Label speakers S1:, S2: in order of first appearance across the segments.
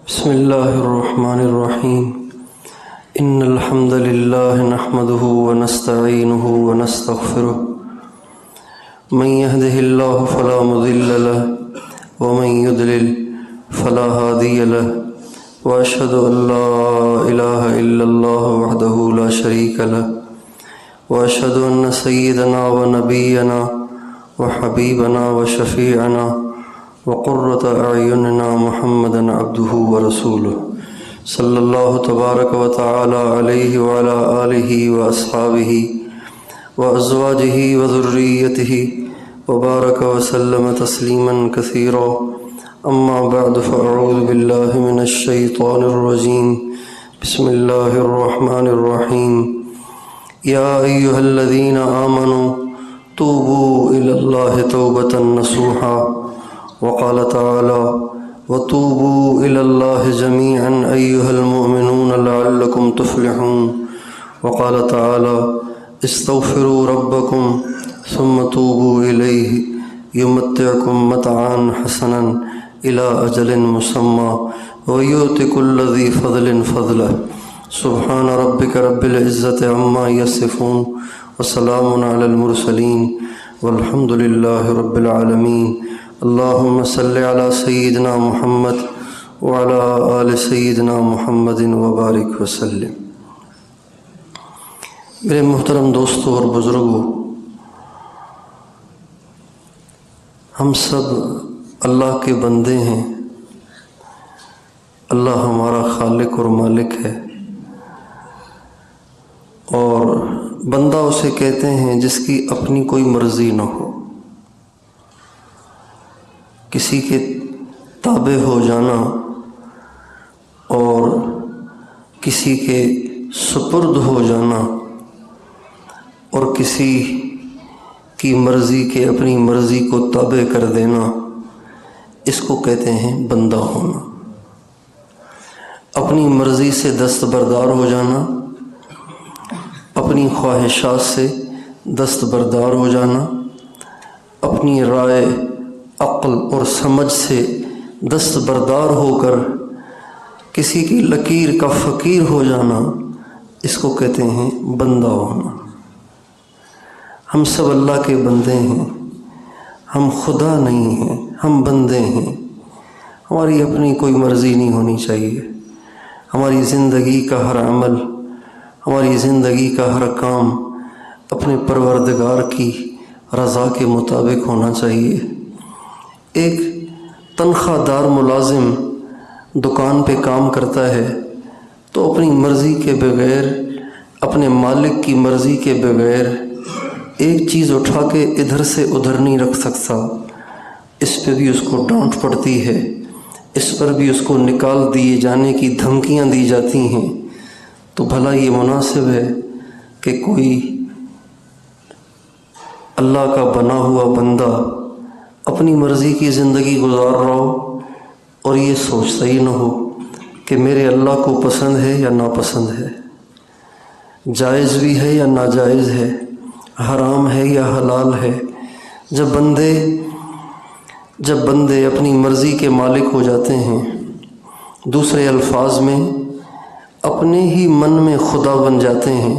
S1: بسم الله الرحمن الرحيم إن الحمد لله نحمده ونستعينه ونستغفره من يهده الله فلا مضل له ومن يضلل فلا هادي له وأشهد أن لا إله إلا الله وحده لا شريك له وأشهد أن سيدنا ونبينا وحبيبنا وشفيعنا وقرة أعيننا محمدا عبده ورسوله صلى الله تبارك وتعالى عليه وعلى آله وأصحابه وأزواجه وذريته وبارك وسلم تسليما كثيرا أما بعد فأعوذ بالله من الشيطان الرجيم بسم الله الرحمن الرحيم يا أيها الذين آمنوا توبوا إلى الله توبة نصوحا وقال تعالى وتوبوا إلى الله جميعا أيها المؤمنون لعلكم تفلحون وقال تعالى استغفروا ربكم ثم توبوا إليه يمتعكم متعا حسنا إلى أجل مسمى ويؤتي كل ذي فضل فضله سبحان ربك رب العزة عما يصفون وسلام على المرسلين والحمد لله رب العالمين اللهم صل على سيدنا محمد وعلى آل سيدنا محمد وبارک وسلم۔ میرے محترم دوستوں اور بزرگوں، ہم سب اللہ کے بندے ہیں۔ اللہ ہمارا خالق اور مالک ہے، اور بندہ اسے کہتے ہیں جس کی اپنی کوئی مرضی نہ ہو۔ کسی کے تابع ہو جانا اور کسی کے سپرد ہو جانا اور کسی کی مرضی کے اپنی مرضی کو تابع کر دینا، اس کو کہتے ہیں بندہ ہونا۔ اپنی مرضی سے دستبردار ہو جانا، اپنی خواہشات سے دستبردار ہو جانا، اپنی رائے، عقل اور سمجھ سے دستبردار ہو کر کسی کی لکیر کا فقیر ہو جانا، اس کو کہتے ہیں بندہ ہونا۔ ہم سب اللہ کے بندے ہیں، ہم خدا نہیں ہیں، ہم بندے ہیں۔ ہماری اپنی کوئی مرضی نہیں ہونی چاہیے۔ ہماری زندگی کا ہر عمل، ہماری زندگی کا ہر کام اپنے پروردگار کی رضا کے مطابق ہونا چاہیے۔ ایک تنخواہ دار ملازم دکان پہ کام کرتا ہے تو اپنی مرضی کے بغیر، اپنے مالک کی مرضی کے بغیر ایک چیز اٹھا کے ادھر سے ادھر نہیں رکھ سکتا۔ اس پہ بھی اس کو ڈانٹ پڑتی ہے، اس پر بھی اس کو نکال دیے جانے کی دھمکیاں دی جاتی ہیں۔ تو بھلا یہ مناسب ہے کہ کوئی اللہ کا بنا ہوا بندہ اپنی مرضی کی زندگی گزار رہا ہو اور یہ سوچتا ہی نہ ہو کہ میرے اللہ کو پسند ہے یا ناپسند ہے، جائز بھی ہے یا ناجائز ہے، حرام ہے یا حلال ہے؟ جب بندے اپنی مرضی کے مالک ہو جاتے ہیں، دوسرے الفاظ میں اپنے ہی من میں خدا بن جاتے ہیں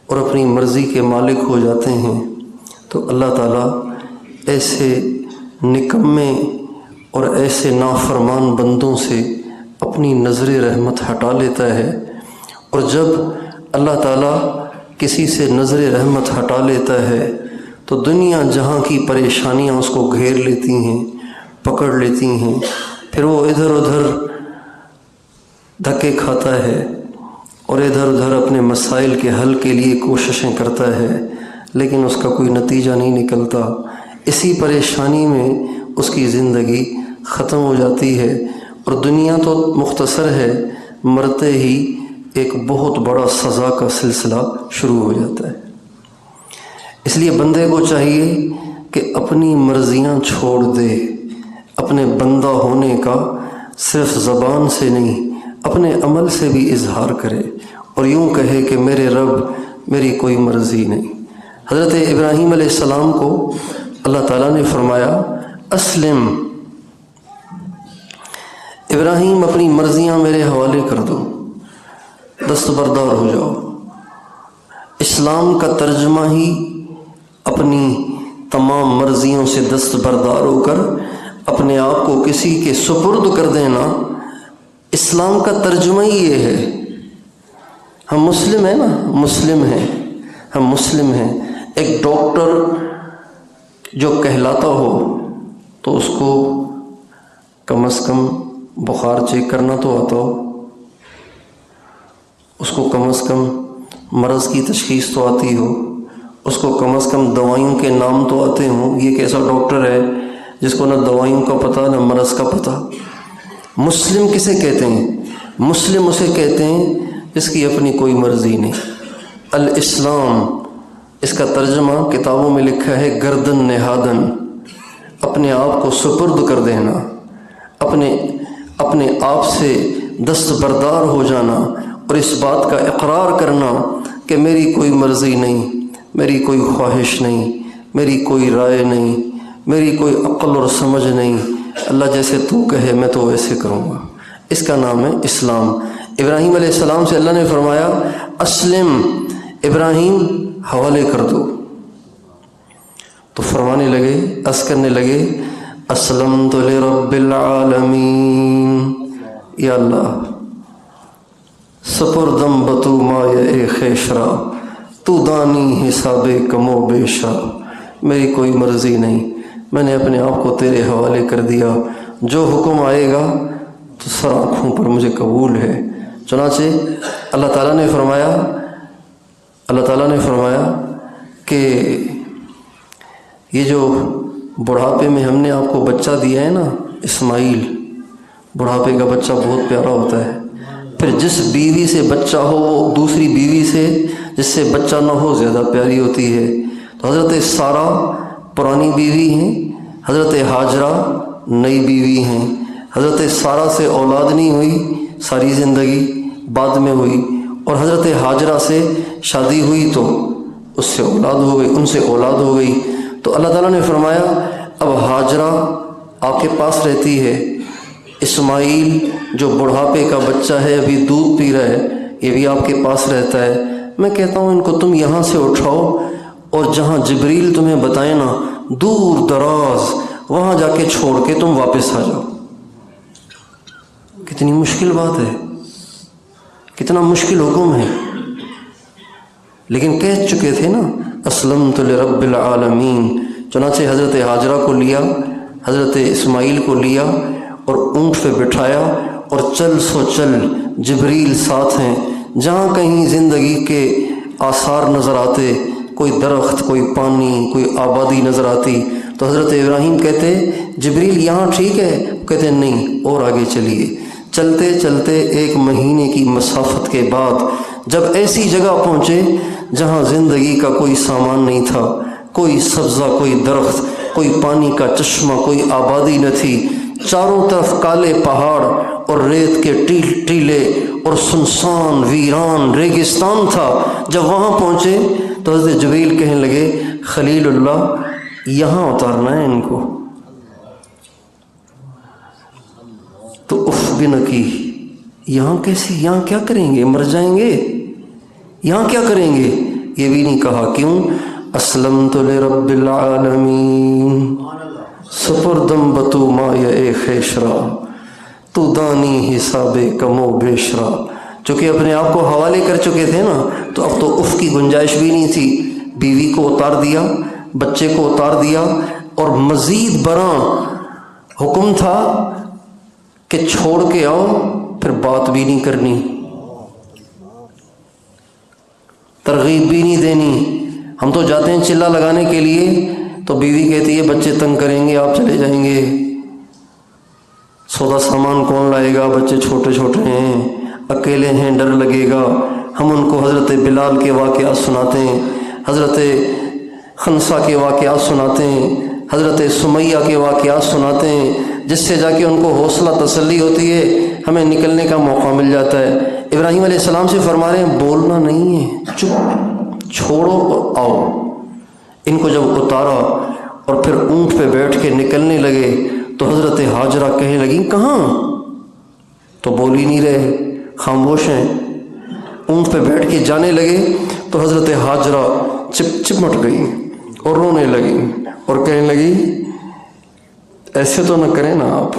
S1: اور اپنی مرضی کے مالک ہو جاتے ہیں، تو اللہ تعالیٰ ایسے نکمے اور ایسے نافرمان بندوں سے اپنی نظر رحمت ہٹا لیتا ہے۔ اور جب اللہ تعالیٰ کسی سے نظر رحمت ہٹا لیتا ہے تو دنیا جہاں کی پریشانیاں اس کو گھیر لیتی ہیں، پکڑ لیتی ہیں، پھر وہ ادھر ادھر دھکے کھاتا ہے اور ادھر ادھر اپنے مسائل کے حل کے لیے کوششیں کرتا ہے، لیکن اس کا کوئی نتیجہ نہیں نکلتا۔ اسی پریشانی میں اس کی زندگی ختم ہو جاتی ہے، اور دنیا تو مختصر ہے، مرتے ہی ایک بہت بڑا سزا کا سلسلہ شروع ہو جاتا ہے۔ اس لیے بندے کو چاہیے کہ اپنی مرضیاں چھوڑ دے، اپنے بندہ ہونے کا صرف زبان سے نہیں، اپنے عمل سے بھی اظہار کرے، اور یوں کہے کہ میرے رب میری کوئی مرضی نہیں۔ حضرت ابراہیم علیہ السلام کو اللہ تعالیٰ نے فرمایا اسلم، ابراہیم اپنی مرضیاں میرے حوالے کر دو، دستبردار ہو جاؤ۔ اسلام کا ترجمہ ہی اپنی تمام مرضیوں سے دستبردار ہو کر اپنے آپ کو کسی کے سپرد کر دینا، اسلام کا ترجمہ ہی یہ ہے۔ ہم مسلم ہیں نا، مسلم ہیں، ہم مسلم ہیں۔ ایک ڈاکٹر جو کہلاتا ہو تو اس کو کم از کم بخار چیک کرنا تو آتا ہو، اس کو کم از کم مرض کی تشخیص تو آتی ہو، اس کو کم از کم دوائیوں کے نام تو آتے ہوں۔ یہ کیسا ڈاکٹر ہے جس کو نہ دوائیوں کا پتہ نہ مرض کا پتہ؟ مسلم کسے کہتے ہیں؟ مسلم اسے کہتے ہیں جس کی اپنی کوئی مرضی نہیں۔ الاسلام، اس کا ترجمہ کتابوں میں لکھا ہے گردن نہادن، اپنے آپ کو سپرد کر دینا، اپنے آپ سے دستبردار ہو جانا، اور اس بات کا اقرار کرنا کہ میری کوئی مرضی نہیں، میری کوئی خواہش نہیں، میری کوئی رائے نہیں، میری کوئی عقل اور سمجھ نہیں، اللہ جیسے تو کہے میں تو ویسے کروں گا۔ اس کا نام ہے اسلام۔ ابراہیم علیہ السلام سے اللہ نے فرمایا اسلم، ابراہیم حوالے کر دو، تو فرمانے لگے، عرض کرنے لگے اسلمت لرب العالمین، یا اللہ سپردم بتو مایہ خیشرا، تو دانی حساب کم و بیشا، میری کوئی مرضی نہیں، میں نے اپنے آپ کو تیرے حوالے کر دیا، جو حکم آئے گا تو سر آنکھوں پر مجھے قبول ہے۔ چنانچہ اللہ تعالیٰ نے فرمایا کہ یہ جو بڑھاپے میں ہم نے آپ کو بچہ دیا ہے نا اسماعیل، بڑھاپے کا بچہ بہت پیارا ہوتا ہے، پھر جس بیوی سے بچہ ہو وہ دوسری بیوی سے جس سے بچہ نہ ہو زیادہ پیاری ہوتی ہے۔ تو حضرت سارہ پرانی بیوی ہیں، حضرت ہاجرہ نئی بیوی ہیں۔ حضرت سارہ سے اولاد نہیں ہوئی ساری زندگی، بعد میں ہوئی، اور حضرت ہاجرہ سے شادی ہوئی تو اس سے اولاد ہو گئی، ان سے اولاد ہو گئی۔ تو اللہ تعالیٰ نے فرمایا اب ہاجرہ آپ کے پاس رہتی ہے، اسماعیل جو بڑھاپے کا بچہ ہے ابھی دودھ پی رہا ہے یہ بھی آپ کے پاس رہتا ہے۔ میں کہتا ہوں ان کو تم یہاں سے اٹھاؤ اور جہاں جبریل تمہیں بتائے نا دور دراز وہاں جا کے چھوڑ کے تم واپس آ جاؤ۔ کتنی مشکل بات ہے، کتنا مشکل حکم ہے، لیکن کہہ چکے تھے نا اسلمت لرب العالمین۔ چنانچہ حضرت ہاجرہ کو لیا، حضرت اسماعیل کو لیا اور اونٹ پہ بٹھایا، اور چل سو چل جبریل ساتھ ہیں، جہاں کہیں زندگی کے آثار نظر آتے، کوئی درخت، کوئی پانی، کوئی آبادی نظر آتی تو حضرت ابراہیم کہتے جبریل یہاں ٹھیک ہے، کہتے نہیں اور آگے چلیے۔ چلتے چلتے 1 مہینے کی مسافت کے بعد جب ایسی جگہ پہنچے جہاں زندگی کا کوئی سامان نہیں تھا، کوئی سبزہ، کوئی درخت، کوئی پانی کا چشمہ، کوئی آبادی نہ تھی، چاروں طرف کالے پہاڑ اور ریت کے ٹیلے اور سنسان ویران ریگستان تھا۔ جب وہاں پہنچے تو حضرت جبریل کہنے لگے خلیل اللہ یہاں اتارنا ہے ان کو، تو اف بھی نہ کی، یہاں کیسے، یہاں کیا کریں گے، مر جائیں گے، یہاں کیا کریں گے، یہ بھی نہیں کہا۔ کیوں؟ اسلمت لرب العالمین سپردم بتو مایہ خیشرا، تو دانی حساب کم و بیشرا۔ چونکہ اپنے آپ کو حوالے کر چکے تھے نا تو اب تو اف کی گنجائش بھی نہیں تھی۔ بیوی کو اتار دیا، بچے کو اتار دیا، اور مزید برآں حکم تھا کہ چھوڑ کے آؤ، پھر بات بھی نہیں کرنی، ترغیب بھی نہیں دینی۔ ہم تو جاتے ہیں چلا لگانے کے لیے تو بیوی کہتی ہے بچے تنگ کریں گے آپ چلے جائیں گے، سودا سامان کون لائے گا، بچے چھوٹے چھوٹے ہیں، اکیلے ہیں، ڈر لگے گا۔ ہم ان کو حضرت بلال کے واقعات سناتے ہیں، حضرت خنسا کے واقعات سناتے ہیں، حضرت سمیہ کے واقعات سناتے ہیں، جس سے جا کے ان کو حوصلہ تسلی ہوتی ہے، ہمیں نکلنے کا موقع مل جاتا ہے۔ ابراہیم علیہ السلام سے فرما رہے ہیں بولنا نہیں ہے، چپ، چھوڑو اور آؤ۔ ان کو جب اتارا اور پھر اونٹ پہ بیٹھ کے نکلنے لگے تو حضرت ہاجرہ کہنے لگیں کہاں، تو بول ہی نہیں رہے، خاموش ہیں۔ اونٹ پہ بیٹھ کے جانے لگے تو حضرت ہاجرہ چمٹ گئی اور رونے لگی اور کہنے لگی ایسے تو نہ کریں نا آپ،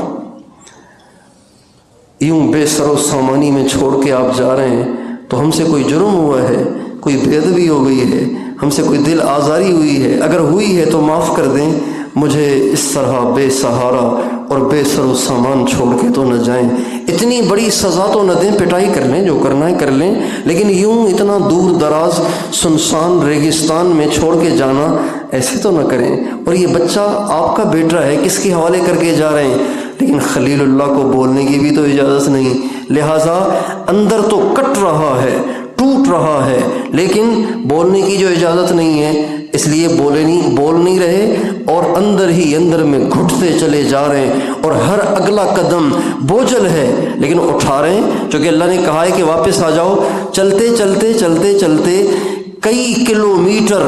S1: یوں بے سر و سامانی میں چھوڑ کے آپ جا رہے ہیں تو ہم سے کوئی جرم ہوا ہے، کوئی بے ادبی ہو گئی ہے، ہم سے کوئی دل آزاری ہوئی ہے، اگر ہوئی ہے تو معاف کر دیں، مجھے اس طرح بے سہارا اور بے سر و سامان چھوڑ کے تو نہ جائیں، اتنی بڑی سزا تو نہ دیں، پٹائی کر لیں، جو کرنا ہے کر لیں، لیکن یوں اتنا دور دراز سنسان ریگستان میں چھوڑ کے جانا ایسے تو نہ کریں، اور یہ بچہ آپ کا بیٹا ہے، کس کے حوالے کر کے جا رہے ہیں؟ لیکن خلیل اللہ کو بولنے کی بھی تو اجازت نہیں، لہٰذا اندر تو کٹ رہا ہے، ٹوٹ رہا ہے، لیکن بولنے کی جو اجازت نہیں ہے، اس لیے بول نہیں رہے اور اندر ہی اندر میں گھٹتے چلے جا رہے ہیں، اور ہر اگلا قدم بوجھل ہے لیکن اٹھا رہے ہیں، چونکہ اللہ نے کہا ہے کہ واپس آ جاؤ۔ چلتے چلتے چلتے چلتے کئی کلومیٹر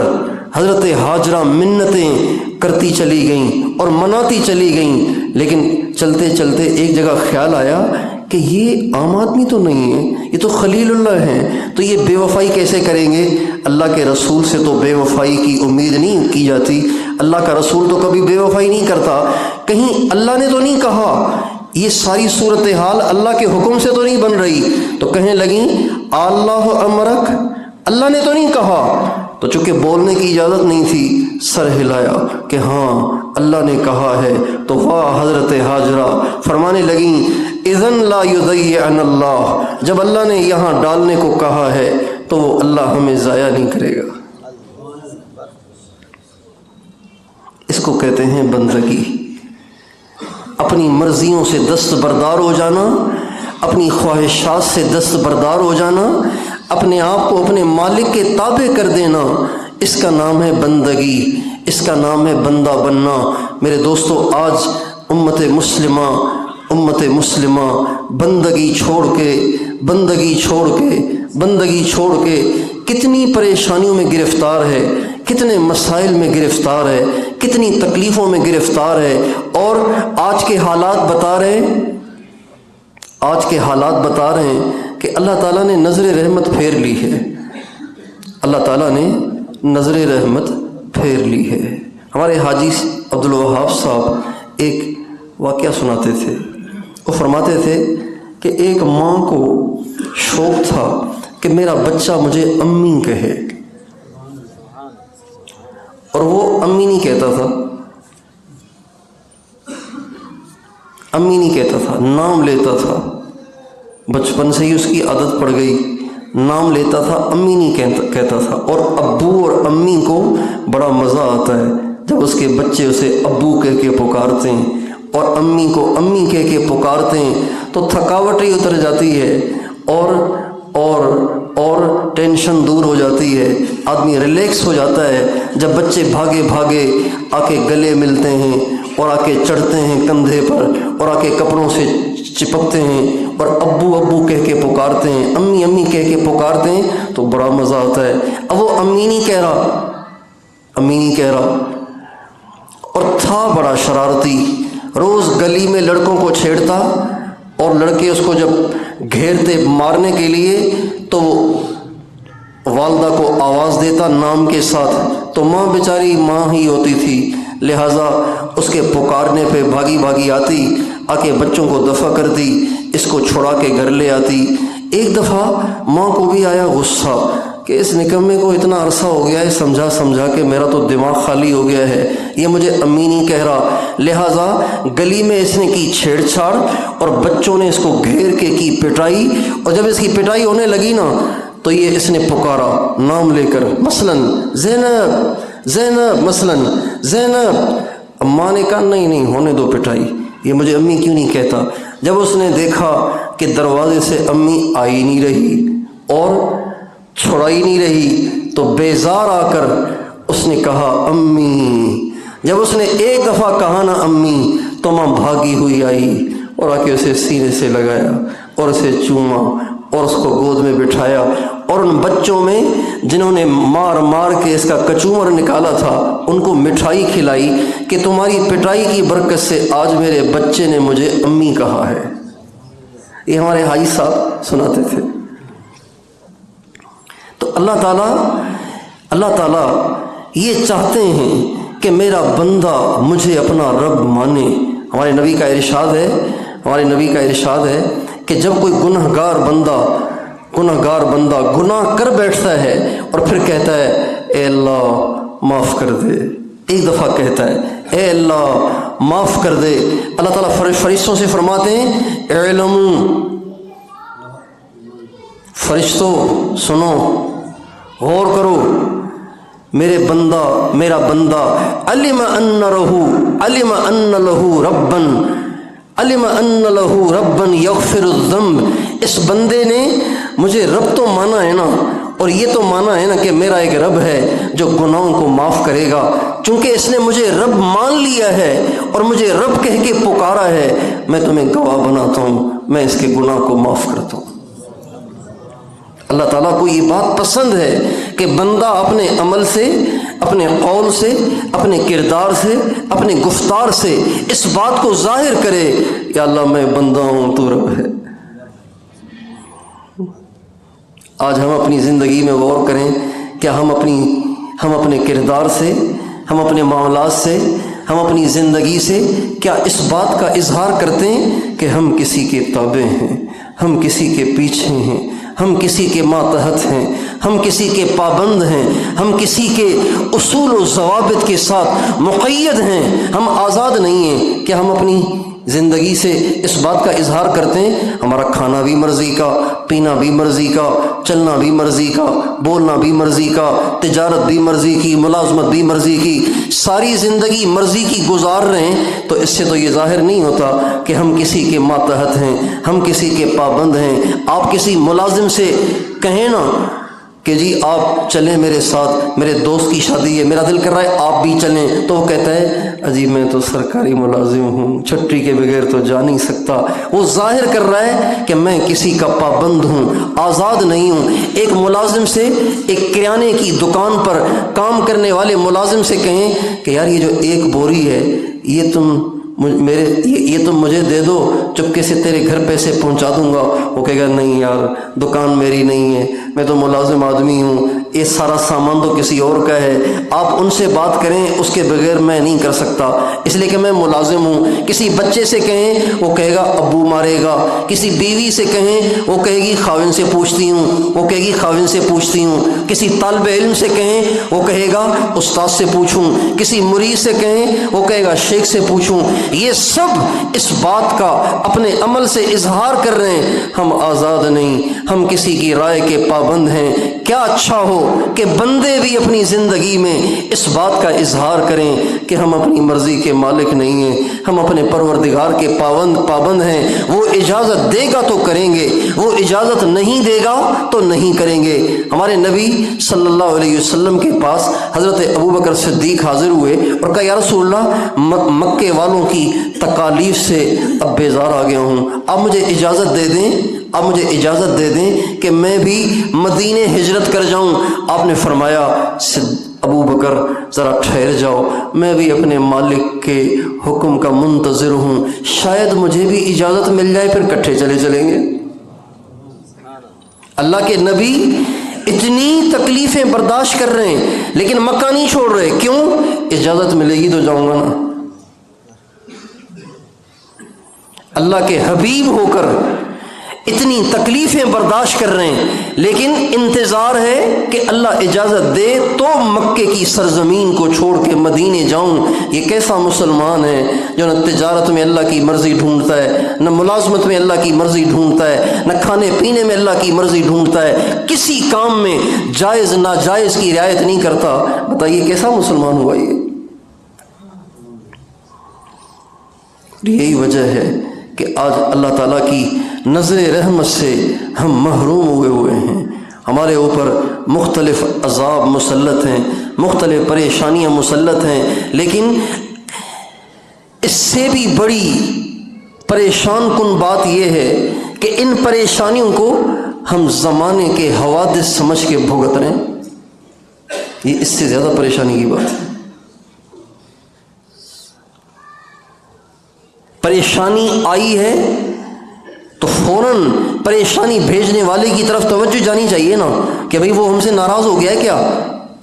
S1: حضرت ہاجرہ منتیں کرتی چلی گئیں اور مناتی چلی گئیں، لیکن چلتے چلتے ایک جگہ خیال آیا کہ یہ عام آدمی تو نہیں ہے، یہ تو خلیل اللہ ہیں، تو یہ بے وفائی کیسے کریں گے؟ اللہ کے رسول سے تو بے وفائی کی امید نہیں کی جاتی، اللہ کا رسول تو کبھی بے وفائی نہیں کرتا، کہیں اللہ نے تو نہیں کہا، یہ ساری صورتحال اللہ کے حکم سے تو نہیں بن رہی، تو کہنے لگیں اللہ امرک، اللہ نے تو نہیں کہا، تو چونکہ بولنے کی اجازت نہیں تھی سر ہلایا کہ ہاں اللہ نے کہا ہے، تو واہ حضرت ہاجرہ فرمانے لگیں اذن لا یضیعن اللہ، جب اللہ نے یہاں ڈالنے کو کہا ہے تو وہ اللہ ہمیں ضائع نہیں کرے گا۔ اس کو کہتے ہیں بندگی، اپنی مرضیوں سے دستبردار ہو جانا، اپنی خواہشات سے دستبردار ہو جانا، اپنے آپ کو اپنے مالک کے تابع کر دینا، اس کا نام ہے بندگی، اس کا نام ہے بندہ بننا۔ میرے دوستو، آج امت مسلمہ بندگی چھوڑ کے کتنی پریشانیوں میں گرفتار ہے، کتنے مسائل میں گرفتار ہے، کتنی تکلیفوں میں گرفتار ہے، اور آج کے حالات بتا رہے ہیں کہ اللہ تعالیٰ نے نظر رحمت پھیر لی ہے، اللہ تعالیٰ نے نظر رحمت پھیر لی ہے۔ ہمارے حاجی عبدالوہاب صاحب ایک واقعہ سناتے تھے، وہ فرماتے تھے کہ ایک ماں کو شوق تھا کہ میرا بچہ مجھے امی کہے، اور وہ امی نہیں کہتا تھا، نام لیتا تھا، بچپن سے ہی اس کی عادت پڑ گئی، نام لیتا تھا، امی نہیں کہتا تھا، اور ابو اور امی کو بڑا مزہ آتا ہے جب اس کے بچے اسے ابو کہہ کے پکارتے ہیں اور امی کو امی کہہ کے پکارتے ہیں، تو تھکاوٹ ہی اتر جاتی ہے اور ٹینشن دور ہو جاتی ہے، آدمی ریلیکس ہو جاتا ہے جب بچے بھاگے آ کے گلے ملتے ہیں اور آ کے چڑھتے ہیں کندھے پر اور آ کے کپڑوں سے چپکتے ہیں اور ابو ابو کہہ کے پکارتے ہیں، امی امی کہہ کے پکارتے ہیں، تو بڑا مزہ آتا ہے۔ اب وہ امی نہیں کہہ رہا اور تھا بڑا شرارتی، روز گلی میں لڑکوں کو چھیڑتا، اور لڑکے اس کو جب گھیرتے مارنے کے لیے تو والدہ کو آواز دیتا نام کے ساتھ، تو ماں بیچاری ماں ہی ہوتی تھی، لہٰذا اس کے پکارنے پہ بھاگی آتی، آ کے بچوں کو دفع کرتی، اس کو چھڑا کے گھر لے آتی۔ ایک دفعہ ماں کو بھی آیا غصہ کہ اس نکمے کو اتنا عرصہ ہو گیا ہے سمجھا کہ میرا تو دماغ خالی ہو گیا ہے، یہ مجھے امی نہیں کہہ رہا، لہٰذا گلی میں اس نے کی چھیڑ چھاڑ اور بچوں نے اس کو گھیر کے کی پٹائی، اور جب اس کی پٹائی ہونے لگی نا تو یہ اس نے پکارا نام لے کر، مثلاً زینب، مثلاً زینب، ماں نے کہا نہیں ہونے دو پٹائی، یہ مجھے امی کیوں نہیں کہتا۔ جب اس نے دیکھا کہ دروازے سے امی آئی نہیں رہی اور چھڑائی نہیں رہی، تو بیزار آ کر اس نے کہا امی۔ جب اس نے ایک دفعہ کہا نا امی، تو ماں بھاگی ہوئی آئی اور آ کے اسے سینے سے لگایا اور اسے چوما اور اس کو گود میں بٹھایا، اور ان بچوں میں جنہوں نے مار کے اس کا کچومر نکالا تھا ان کو مٹھائی کھلائی کہ تمہاری پٹائی کی برکت سے آج میرے بچے نے مجھے امی کہا ہے۔ یہ ہمارے حاجی صاحب سناتے تھے۔ تو اللہ تعالیٰ یہ چاہتے ہیں کہ میرا بندہ مجھے اپنا رب مانے۔ ہمارے نبی کا ارشاد ہے کہ جب کوئی گنہگار بندہ گناہ کر بیٹھتا ہے اور پھر کہتا ہے اے اللہ معاف کر دے، ایک دفعہ کہتا ہے اے اللہ معاف کر دے، اللہ تعالیٰ فرشتوں سے فرماتے ہیں اعلموا، فرشتوں سنو، غور کرو، میرا بندہ علم ان لہ ربا یغفر الذنب، اس بندے نے مجھے رب تو مانا ہے نا، اور یہ تو مانا ہے نا کہ میرا ایک رب ہے جو گناہوں کو معاف کرے گا۔ چونکہ اس نے مجھے رب مان لیا ہے اور مجھے رب کہہ کے پکارا ہے، میں تمہیں گواہ بناتا ہوں، میں اس کے گناہ کو معاف کرتا ہوں۔ اللہ تعالیٰ کو یہ بات پسند ہے کہ بندہ اپنے عمل سے، اپنے قول سے، اپنے کردار سے، اپنے گفتار سے اس بات کو ظاہر کرے کہ اللہ میں بندہ ہوں، تو رب ہے۔ آج ہم اپنی زندگی میں غور کریں، کیا ہم اپنے کردار سے، ہم اپنے معاملات سے، ہم اپنی زندگی سے کیا اس بات کا اظہار کرتے ہیں کہ ہم کسی کے تابع ہیں، ہم کسی کے پیچھے ہیں، ہم کسی کے ماتحت ہیں، ہم کسی کے پابند ہیں، ہم کسی کے اصول و ضوابط کے ساتھ مقید ہیں، ہم آزاد نہیں ہیں؟ کہ ہم اپنی زندگی سے اس بات کا اظہار کرتے ہیں ہمارا کھانا بھی مرضی کا، پینا بھی مرضی کا، چلنا بھی مرضی کا، بولنا بھی مرضی کا، تجارت بھی مرضی کی، ملازمت بھی مرضی کی، ساری زندگی مرضی کی گزار رہے ہیں؟ تو اس سے تو یہ ظاہر نہیں ہوتا کہ ہم کسی کے ماتحت ہیں، ہم کسی کے پابند ہیں۔ آپ کسی ملازم سے کہیں نا کہ جی آپ چلیں میرے ساتھ، میرے دوست کی شادی ہے، میرا دل کر رہا ہے آپ بھی چلیں، تو وہ کہتا ہے اجی میں تو سرکاری ملازم ہوں، چھٹی کے بغیر تو جا نہیں سکتا۔ وہ ظاہر کر رہا ہے کہ میں کسی کا پابند ہوں، آزاد نہیں ہوں۔ ایک ملازم سے، ایک کریانے کی دکان پر کام کرنے والے ملازم سے کہیں کہ یار یہ جو ایک بوری ہے یہ تم مجھے دے دو، چپکے سے تیرے گھر پیسے پہنچا دوں گا۔ وہ کہے گا نہیں یار دکان میری نہیں ہے، میں تو ملازم آدمی ہوں، یہ سارا سامان تو کسی اور کا ہے، آپ ان سے بات کریں، اس کے بغیر میں نہیں کر سکتا، اس لیے کہ میں ملازم ہوں۔ کسی بچے سے کہیں وہ کہے گا ابو مارے گا، کسی بیوی سے کہیں وہ کہے گی خاوند سے پوچھتی ہوں، وہ کہے گی خاوند سے پوچھتی ہوں، کسی طالب علم سے کہیں وہ کہے گا استاد سے پوچھوں، کسی مرید سے کہیں وہ کہے گا شیخ سے پوچھوں۔ یہ سب اس بات کا اپنے عمل سے اظہار کر رہے ہیں ہم آزاد نہیں، ہم کسی کی رائے کے پابند ہیں۔ کیا اچھا ہو کہ بندے بھی اپنی زندگی میں اس بات کا اظہار کریں کہ ہم اپنی مرضی کے مالک نہیں ہیں، ہم اپنے پروردگار کے پابند ہیں۔ وہ اجازت دے گا تو کریں گے، وہ اجازت نہیں دے گا تو نہیں کریں گے۔ ہمارے نبی صلی اللہ علیہ وسلم کے پاس حضرت ابوبکر صدیق حاضر ہوئے اور کہا یا رسول اللہ مکے والوں کی تکالیف سے اب بیزار آ گیا ہوں، آپ مجھے اجازت دے دیں کہ میں بھی مدینے ہجرت کر جاؤں۔ آپ نے فرمایا ابو بکر ذرا ٹھہر جاؤ، میں بھی اپنے مالک کے حکم کا منتظر ہوں، شاید مجھے بھی اجازت مل جائے، پھر کٹھے چلیں گے۔ اللہ کے نبی اتنی تکلیفیں برداشت کر رہے ہیں لیکن مکہ نہیں چھوڑ رہے، کیوں؟ اجازت ملے گی تو جاؤں گا نا۔ اللہ کے حبیب ہو کر اتنی تکلیفیں برداشت کر رہے ہیں لیکن انتظار ہے کہ اللہ اجازت دے تو مکے کی سرزمین کو چھوڑ کے مدینے جاؤں۔ یہ کیسا مسلمان ہے جو نہ تجارت میں اللہ کی مرضی ڈھونڈتا ہے، نہ ملازمت میں اللہ کی مرضی ڈھونڈتا ہے، نہ کھانے پینے میں اللہ کی مرضی ڈھونڈتا ہے، کسی کام میں جائز ناجائز کی رعایت نہیں کرتا۔ بتائیے کیسا مسلمان ہوا یہ؟ یہی وجہ ہے کہ آج اللہ تعالیٰ کی نظر رحمت سے ہم محروم ہوئے ہیں، ہمارے اوپر مختلف عذاب مسلط ہیں، مختلف پریشانیاں مسلط ہیں، لیکن اس سے بھی بڑی پریشان کن بات یہ ہے کہ ان پریشانیوں کو ہم زمانے کے حوادث سمجھ کے بھگت رہے ہیں۔ یہ اس سے زیادہ پریشانی کی بات ہے۔ پریشانی آئی ہے تو فوراً پریشانی بھیجنے والے کی طرف توجہ جانی چاہیے نا کہ بھئی وہ ہم سے ناراض ہو گیا ہے،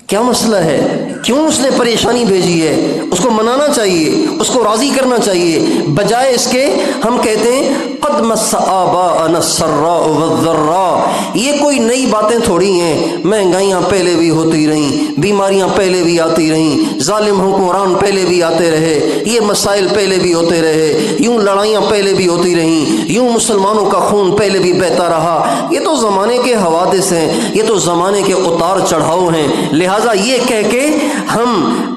S1: کیا مسئلہ ہے، کیوں اس نے پریشانی بھیجی ہے، اس کو منانا چاہیے، اس کو راضی کرنا چاہیے، بجائے اس کے ہم کہتے ہیں قد مس آباءنا السراء والضراء، یہ کوئی نئی باتیں تھوڑی ہیں، مہنگائیاں پہلے بھی ہوتی رہیں، بیماریاں پہلے بھی آتی رہیں، ظالم حکمران پہلے بھی آتے رہے، یہ مسائل پہلے بھی ہوتے رہے، یوں لڑائیاں پہلے بھی ہوتی رہیں، یوں مسلمانوں کا خون پہلے بھی بہتا رہا، یہ تو زمانے کے حوادث ہیں، یہ تو زمانے کے اتار چڑھاؤ ہیں، لہٰذا یہ کہہ کے ہم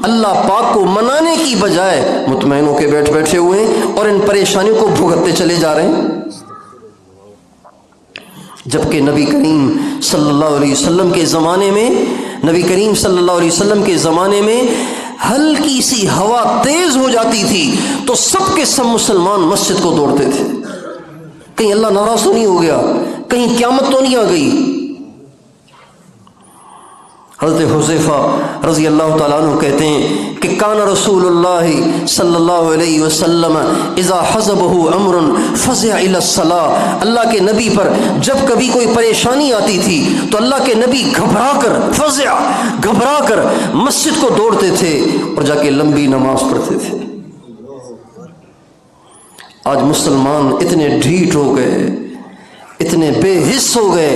S1: اللہ پاک کو منانے کی بجائے مطمئن ہو کے بیٹھے ہوئے ہیں اور ان پریشانیوں کو بھگتتے چلے جا رہے ہیں، جبکہ نبی کریم صلی اللہ علیہ وسلم کے زمانے میں ہلکی سی ہوا تیز ہو جاتی تھی تو سب کے سب مسلمان مسجد کو دوڑتے تھے، کہیں اللہ ناراض تو نہیں ہو گیا، کہیں قیامت تو نہیں آ گئی۔ حضرت حذیفہ رضی اللہ تعالیٰ عنہ کہتے ہیں کہ کان رسول اللہ صلی اللہ علیہ وسلم اذا حزبہ امر فزع الی الصلاۃ، اللہ کے نبی پر جب کبھی کوئی پریشانی آتی تھی تو اللہ کے نبی گھبرا کر مسجد کو دوڑتے تھے اور جا کے لمبی نماز پڑھتے تھے۔ آج مسلمان اتنے ڈھیٹ ہو گئے، اتنے بے حس ہو گئے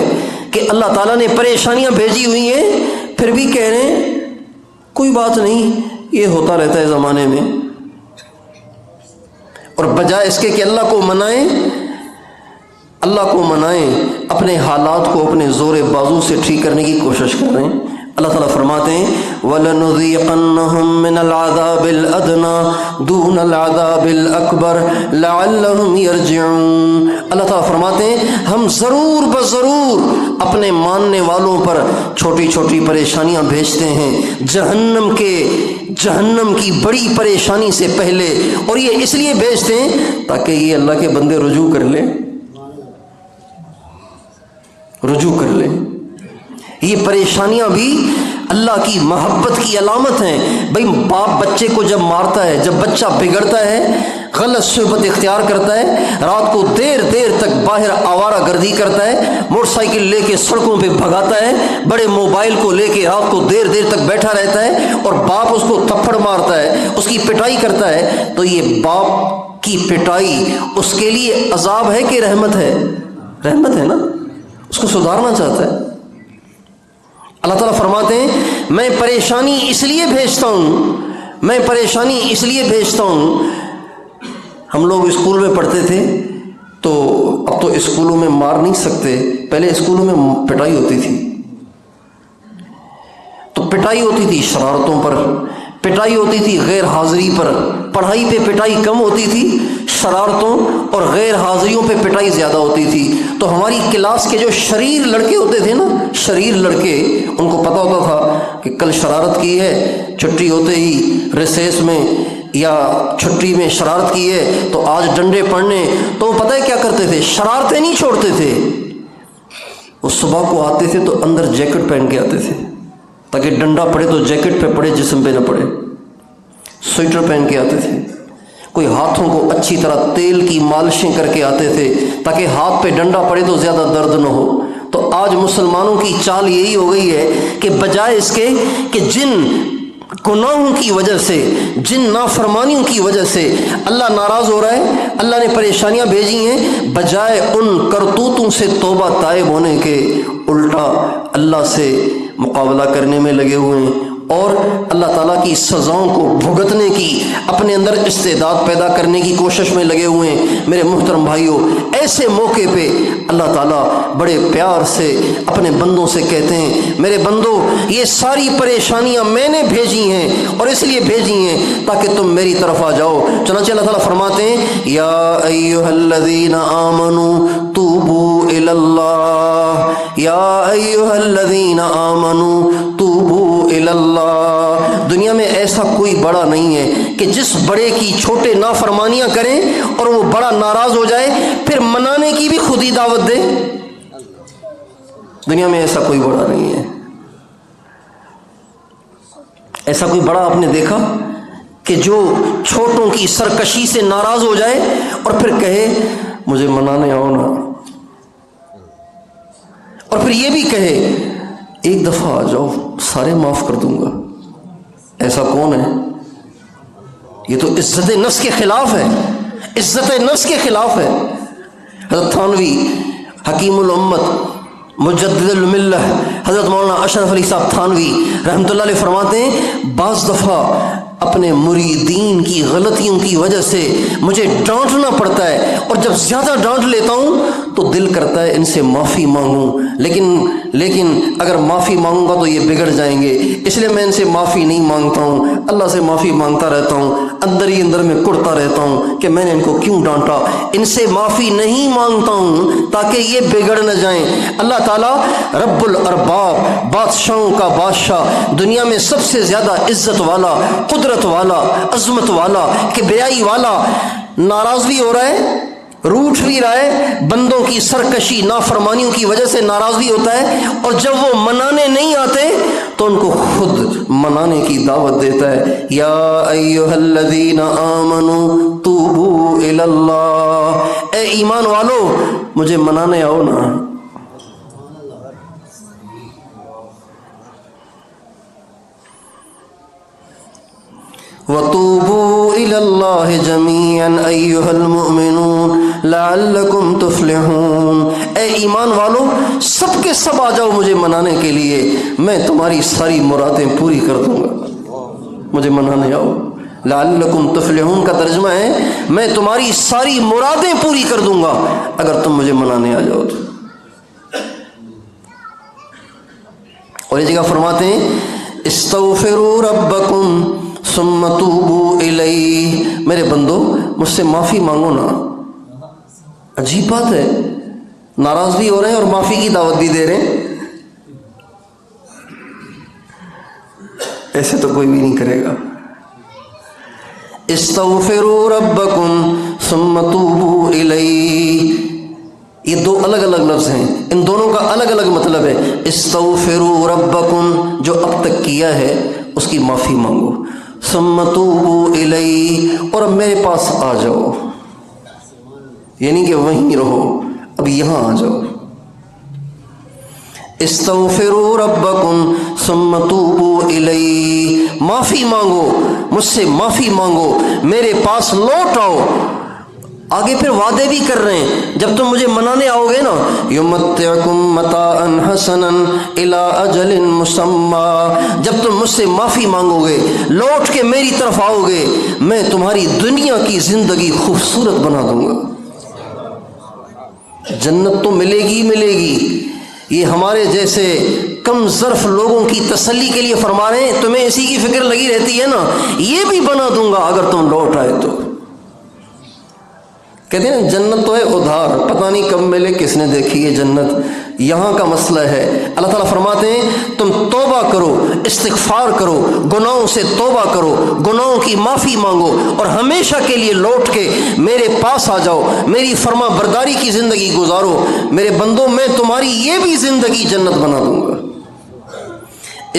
S1: کہ اللہ تعالیٰ نے پریشانیاں بھیجی ہوئی ہیں، پھر بھی کہہ رہے ہیں کوئی بات نہیں، یہ ہوتا رہتا ہے زمانے میں، اور بجائے اس کے کہ اللہ کو منائیں اپنے حالات کو اپنے زور بازو سے ٹھیک کرنے کی کوشش کر رہے ہیں۔ اللہ تعالیٰ فرماتے ہیں وَلَنُذِيقَنَّهُم مِّنَ الْعَذَابِ الْأَدْنَىٰ دُونَ الْعَذَابِ الْأَكْبَرِ لَعَلَّهُمْ يَرْجِعُونَ، اللہ تعالیٰ فرماتے ہیں ہم ضرور بضرور اپنے ماننے والوں پر چھوٹی چھوٹی پریشانیاں بھیجتے ہیں جہنم کی بڑی پریشانی سے پہلے، اور یہ اس لیے بھیجتے ہیں تاکہ یہ اللہ کے بندے رجوع کر لیں۔ یہ پریشانیاں بھی اللہ کی محبت کی علامت ہیں۔ بھئی باپ بچے کو جب مارتا ہے، جب بچہ بگڑتا ہے، غلط صحبت اختیار کرتا ہے، رات کو دیر تک باہر آوارہ گردی کرتا ہے، موٹر سائیکل لے کے سڑکوں پہ بھگاتا ہے، بڑے موبائل کو لے کے رات کو دیر تک بیٹھا رہتا ہے، اور باپ اس کو تھپڑ مارتا ہے، اس کی پٹائی کرتا ہے، تو یہ باپ کی پٹائی اس کے لیے عذاب ہے کہ رحمت ہے؟ رحمت ہے نا، اس کو سدھارنا چاہتا ہے۔ اللہ تعالیٰ فرماتے ہیں میں پریشانی اس لیے بھیجتا ہوں۔ ہم لوگ اسکول میں پڑھتے تھے تو اب تو اسکولوں میں مار نہیں سکتے، پہلے اسکولوں میں پٹائی ہوتی تھی، تو پٹائی ہوتی تھی شرارتوں پر، پٹائی ہوتی تھی غیر حاضری پر، پڑھائی پہ پٹائی کم ہوتی تھی، شرارتوں اور غیر حاضریوں پہ پٹائی زیادہ ہوتی تھی۔ تو ہماری کلاس کے جو شریر لڑکے ہوتے تھے نا، شریر لڑکے، ان کو پتہ ہوتا تھا کہ کل شرارت کی ہے، چھٹی ہوتے ہی ریسیس میں یا چھٹی میں شرارت کی ہے تو آج ڈنڈے پڑنے، تو وہ پتہ ہے کیا کرتے تھے، شرارتیں نہیں چھوڑتے تھے، وہ صبح کو آتے تھے تو اندر جیکٹ پہن کے آتے تھے تاکہ ڈنڈا پڑے تو جیکٹ پہ پڑے، جسم پہ نہ پڑے، سویٹر پہن کے آتے تھے، کوئی ہاتھوں کو اچھی طرح تیل کی مالشیں کر کے آتے تھے تاکہ ہاتھ پہ ڈنڈا پڑے تو زیادہ درد نہ ہو۔ تو آج مسلمانوں کی چال یہی ہو گئی ہے کہ بجائے اس کے کہ جن گناہوں کی وجہ سے، جن نافرمانیوں کی وجہ سے اللہ ناراض ہو رہا ہے، اللہ نے پریشانیاں بھیجی ہیں، بجائے ان کرتوتوں سے توبہ طائب ہونے کے، الٹا اللہ سے مقابلہ کرنے میں لگے ہوئے ہیں اور اللہ تعالیٰ کی سزاؤں کو بھگتنے کی، اپنے اندر استعداد پیدا کرنے کی کوشش میں لگے ہوئے ہیں۔ میرے محترم بھائیوں، ایسے موقع پہ اللہ تعالیٰ بڑے پیار سے اپنے بندوں سے کہتے ہیں میرے بندو، یہ ساری پریشانیاں میں نے بھیجی ہیں اور اس لیے بھیجی ہیں تاکہ تم میری طرف آ جاؤ۔ چنانچہ اللہ تعالیٰ فرماتے ہیں یا ایھا الذین آمنوا توبوا الی اللہ، یا ایھا الذین آمنوا توبوا الی اللہ۔ دنیا میں ایسا کوئی بڑا نہیں ہے کہ جس بڑے کی چھوٹے نافرمانیاں کریں اور وہ بڑا ناراض ہو جائے پھر منانے کی بھی خود ہی دعوت دے۔ دنیا میں ایسا کوئی بڑا نہیں ہے۔ ایسا کوئی بڑا آپ نے دیکھا کہ جو چھوٹوں کی سرکشی سے ناراض ہو جائے اور پھر کہے مجھے منانے آؤ نا، اور پھر یہ بھی کہے ایک دفعہ آ جاؤ سارے معاف کر دوں گا، ایسا کون ہے؟ یہ تو عزت نفس کے خلاف ہے، عزت نفس کے خلاف ہے۔ حضرت تھانوی حکیم الامت مجدد الملہ حضرت مولانا اشرف علی صاحب تھانوی رحمۃ اللہ علیہ فرماتے ہیں بعض دفعہ اپنے مریدین کی غلطیوں کی وجہ سے مجھے ڈانٹنا پڑتا ہے، اور جب زیادہ ڈانٹ لیتا ہوں تو دل کرتا ہے ان سے معافی مانگوں، لیکن اگر معافی مانگوں گا تو یہ بگڑ جائیں گے، اس لیے میں ان سے معافی نہیں مانگتا ہوں، اللہ سے معافی مانگتا رہتا ہوں، اندر ہی اندر میں کڑتا رہتا ہوں کہ میں نے ان کو کیوں ڈانٹا، ان سے معافی نہیں مانگتا ہوں تاکہ یہ بگڑ نہ جائیں۔ اللہ تعالیٰ رب الارباب، بادشاہوں کا بادشاہ، دنیا میں سب سے زیادہ عزت والا، قدرت والا، عظمت والا، کبریائی والا، ناراض بھی ہو رہا ہے، روٹھ بھی رہا ہے، بندوں کی سرکشی نافرمانیوں کی وجہ سے ناراض بھی ہوتا ہے، اور جب وہ منانے نہیں آتے تو ان کو خود منانے کی دعوت دیتا ہے۔ یا ایھا الذین آمنوا توبوا الی اللہ، اے ایمان والو مجھے منانے آؤ نا۔ وَتُوبُوا إِلَى اللَّهِ جَمِيعًا أَيُّهَا الْمُؤْمِنُونَ لَعَلَّكُمْ تُفْلِحُونَ، اے ایمان والو سب کے سب آ جاؤ مجھے منانے کے لیے، میں تمہاری ساری مرادیں پوری کر دوں گا، مجھے منانے آؤ۔ لَعَلَّكُمْ تُفْلِحُونَ کا ترجمہ ہے میں تمہاری ساری مرادیں پوری کر دوں گا اگر تم مجھے منانے آ جاؤ تو۔ اور یہ جگہ فرماتے ہیں استغفروا ربکم ثم توبوا الیہ، میرے بندو مجھ سے معافی مانگو نا۔ عجیب بات ہے، ناراض بھی ہو رہے ہیں اور معافی کی دعوت بھی دے رہے ہیں، ایسے تو کوئی بھی نہیں کرے گا۔ استغفروا ربکم ثم توبوا الیہ، یہ دو الگ الگ لفظ ہیں، ان دونوں کا الگ الگ مطلب ہے۔ استغفروا ربکم جو اب تک کیا ہے اس کی معافی مانگو، ثم توبوا الیہ اور اب میرے پاس آ جاؤ، یعنی کہ وہیں رہو، اب یہاں آ جاؤ۔ استغفروا ربکم ثم توبوا الیہ، معافی مانگو مجھ سے، معافی مانگو، میرے پاس لوٹ آؤ۔ آگے پھر وعدے بھی کر رہے ہیں جب تم مجھے منانے آؤ گے نا، یمتعکم متاعا حسنا الی اجل مسمی، جب تم مجھ سے معافی مانگو گے، لوٹ کے میری طرف آؤ گے، میں تمہاری دنیا کی زندگی خوبصورت بنا دوں گا۔ جنت تو ملے گی ملے گی، یہ ہمارے جیسے کم ظرف لوگوں کی تسلی کے لیے فرما رہے ہیں، تمہیں اسی کی فکر لگی رہتی ہے نا، یہ بھی بنا دوں گا اگر تم لوٹ آئے تو۔ کہتے ہیں جنت تو ہے ادھار، پتہ نہیں کب ملے، کس نے دیکھی ہے جنت، یہاں کا مسئلہ ہے۔ اللہ تعالیٰ فرماتے ہیں تم توبہ کرو، استغفار کرو، گناہوں سے توبہ کرو، گناہوں کی معافی مانگو، اور ہمیشہ کے لیے لوٹ کے میرے پاس آ جاؤ، میری فرما برداری کی زندگی گزارو، میرے بندوں میں تمہاری یہ بھی زندگی جنت بنا دوں گا۔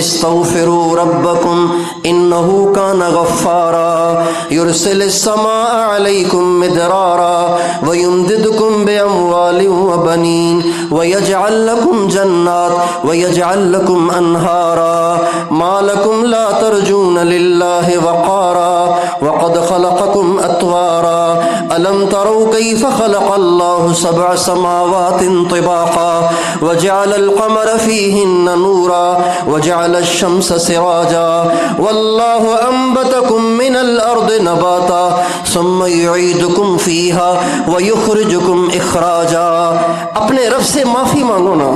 S1: استغفروا ربکم انہ کان غفارا یرسل السماء علیکم مدرارا ویمددکم باموال وبنین ویجعل لکم جنات ویجعل لکم انہارا ما لکم لا ترجون للہ وقارا وقد خلقکم اطوارا الم تروا کیف خلق اللہ سبع سماوات طباقا وجعل القمر فیہن نورا وجعل الشمس سراجا واللہ انبتکم من الارض نباتا ثم یعیدکم فیہا ویخرجکم اخراجا۔ اپنے رب سے معافی مانگو نا،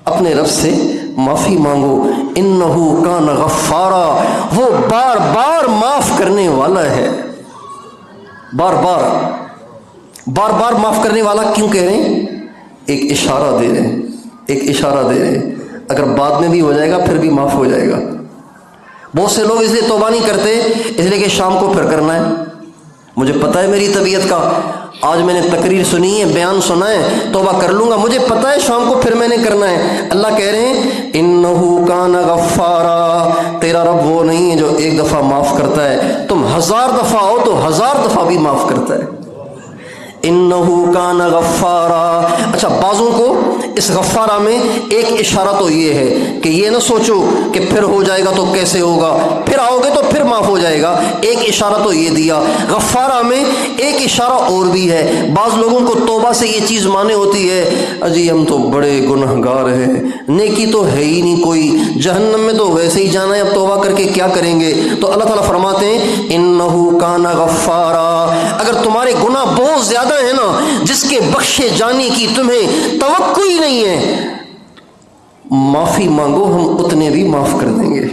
S1: اپنے رب سے معافی مانگو، انہو کان غفارا، وہ بار بار معاف کرنے والا ہے۔ بار بار معاف کرنے والا کیوں کہہ رہے ہیں؟ ایک اشارہ دے رہے ہیں، ایک اشارہ دے رہے ہیں، اگر بعد میں بھی ہو جائے گا پھر بھی معاف ہو جائے گا۔ بہت سے لوگ اس لیے توبہ نہیں کرتے اس لیے کہ شام کو پھر کرنا ہے، مجھے پتہ ہے میری طبیعت کا، آج میں نے تقریر سنی ہے، بیان سنا ہے، توبہ کر لوں گا، مجھے پتہ ہے شام کو پھر میں نے کرنا ہے۔ اللہ کہہ رہے ہیں انہو کان غفارا، تیرا رب وہ نہیں ہے جو ایک دفعہ معاف کرتا ہے، تم 1000 دفعہ آؤ تو 1000 دفعہ بھی معاف کرتا ہے۔ انہو کان غفارا۔ اچھا، بعضوں کو اس غفارہ میں ایک اشارہ تو یہ ہے کہ یہ نہ سوچو کہ پھر ہو جائے گا تو کیسے ہوگا، پھر آؤ گے تو پھر معاف ہو جائے گا، ایک اشارہ تو یہ دیا۔ غفارہ میں ایک اشارہ اور بھی ہے، بعض لوگوں کو توبہ سے یہ چیز مانے ہوتی ہے، اجی ہم تو بڑے گنہگار ہیں، نیکی تو ہے ہی نہیں کوئی، جہنم میں تو ویسے ہی جانا ہے، اب توبہ کر کے کیا کریں گے؟ تو اللہ تعالیٰ فرماتے ہیں انہو کان غفارا، اگر تمہارے گناہ بہت زیادہ ہیں نا، جس کے بخشے جانے کی تمہیں توقع ہی نہیں ہے، معافی مانگو، ہم اتنے بھی معاف کر دیں گے،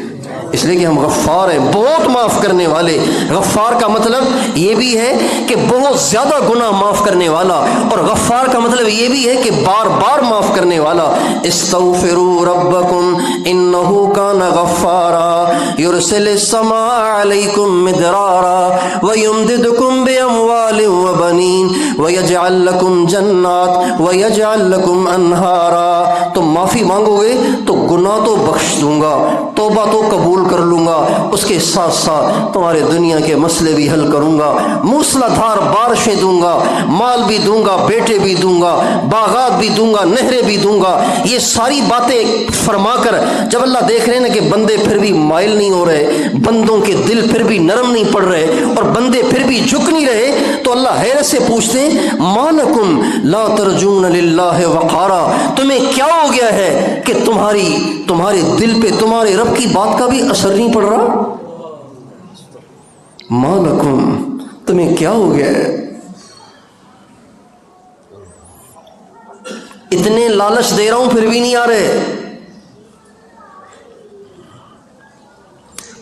S1: اس لیے کہ ہم غفار ہیں، بہت معاف کرنے والے۔ غفار کا مطلب یہ بھی ہے کہ بہت زیادہ گناہ معاف کرنے والا، اور غفار کا مطلب یہ بھی ہے کہ بار بار معاف کرنے والا۔ استغفروا ربکم انہ کان غفارا یرسل السماء علیکم مدرارا ویمددکم باموال وبنین ویجعل لکم جنات ویجعل لکم انہارا۔ تم معافی مانگو گے تو گناہ تو بخش دوں گا، توبہ تو قبول کر لوں گا، اس کے ساتھ ساتھ تمہارے دنیا کے مسئلے بھی حل کروں گا، موسلا دھار بارشیں دوں گا، مال بھی دوں گا، بیٹے بھی دوں گا، باغات بھی دوں گا، نہریں بھی دوں گا۔ یہ ساری باتیں فرما کر جب اللہ دیکھ رہے ہیں نا کہ بندے پھر بھی مائل نہیں ہو رہے، بندوں کے دل پھر بھی نرم نہیں پڑ رہے، اور بندے پھر بھی جھک نہیں رہے، تو اللہ حیرت سے پوچھتے ہیں ما لکم لا ترجون للہ وقارا، تمہیں کیا ہو گیا ہے کہ تمہارے دل پہ تمہارے رب کی بات کا بھی اثر نہیں پڑ رہا؟ ما لکم، تمہیں کیا ہو گیا ہے؟ اتنے لالچ دے رہا ہوں پھر بھی نہیں آ رہے۔